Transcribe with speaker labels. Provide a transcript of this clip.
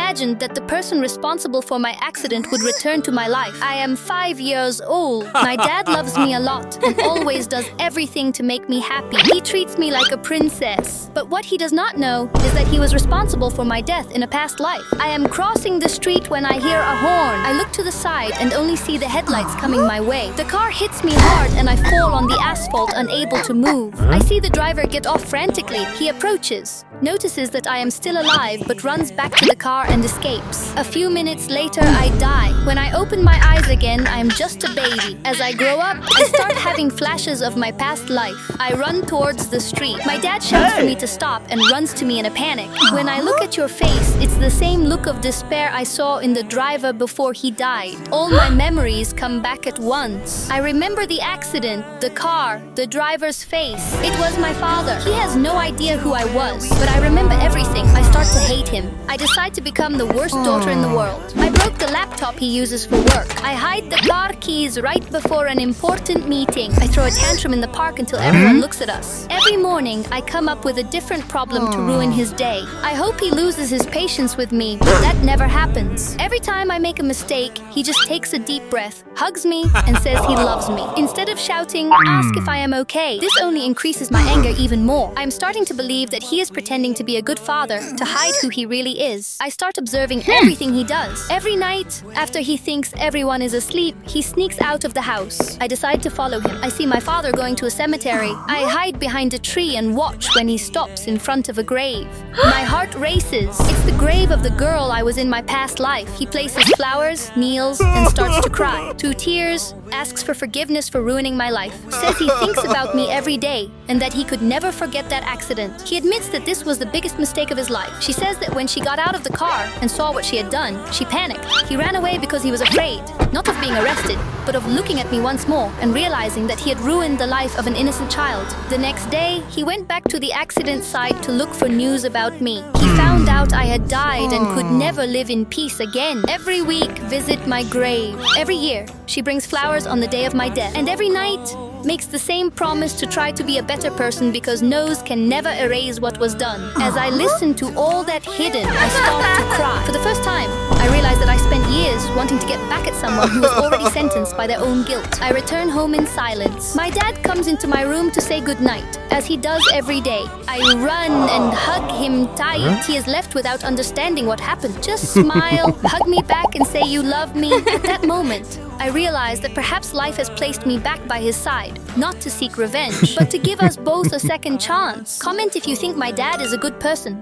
Speaker 1: imagined that the person responsible for my accident would return to my life. I am 5 years old. My dad loves me a lot and always does everything to make me happy. He treats me like a princess. But what he does not know is that he was responsible for my death in a past life. I am crossing the street when I hear a horn. I look to the side and only see the headlights coming my way. The car hits me hard and I fall on the asphalt, unable to move. I see the driver get off frantically. He approaches, notices that I am still alive, but runs back to the car and escapes. A few minutes later, I die. When I open my eyes again, I am just a baby. As I grow up, I start having flashes of my past life. I run towards the street. My dad shouts for me to stop and runs to me in a panic. When I look at your face, it's the same look of despair I saw in the driver before he died. All my memories come back at once. I remember the accident, the car, the driver's face. It was my father. He has no idea who I was, but I remember everything. I start to hate him. I decide to become the worst daughter in the world. I broke the laptop he uses for work. I hide the car keys right before an important meeting. I throw a tantrum in the park until everyone looks at us. Every morning, I come up with a different problem to ruin his day. I hope he loses his patience with me, but that never happens. Every time I make a mistake, he just takes a deep breath, hugs me, and says he loves me. Instead of shouting, ask if I am okay. This only increases my anger even more. I'm starting to believe that he is pretending to be a good father to hide who he really is. I start observing everything he does. Every night, after he thinks everyone is asleep, he sneaks out of the house. I decide to follow him. I see my father going to a cemetery. I hide behind a tree and watch when he stops in front of a grave. My heart races. It's the grave of the girl I was in my past life. He places flowers, kneels, and starts to cry. Through tears, asks for forgiveness for ruining my life. Says he thinks about me every day and that he could never forget that accident. He admits that this was the biggest mistake of his life. She says that when she got out of the car and saw what she had done, she panicked. He ran away because he was afraid, not of being arrested, but of looking at me once more and realizing that he had ruined the life of an innocent child. The next day, he went back to the accident site to look for news about me. He found out I had died and could never live in peace again. Every week, visit my grave. Every year, she brings flowers on the day of my death. And every night, makes the same promise to try to be a better person because nose can never erase what was done. As I listen to all that hidden, I start to cry. For the first time, I realize that I spent years wanting to get back at someone who was already sentenced by their own guilt. I return home in silence. My dad comes into my room to say goodnight, as he does every day. I run and hug him tight. He is left without understanding what happened. Just smile, hug me back and say you love me. At that moment, I realize that perhaps life has placed me back by his side, not to seek revenge, but to give us both a second chance. Comment if you think my dad is a good person.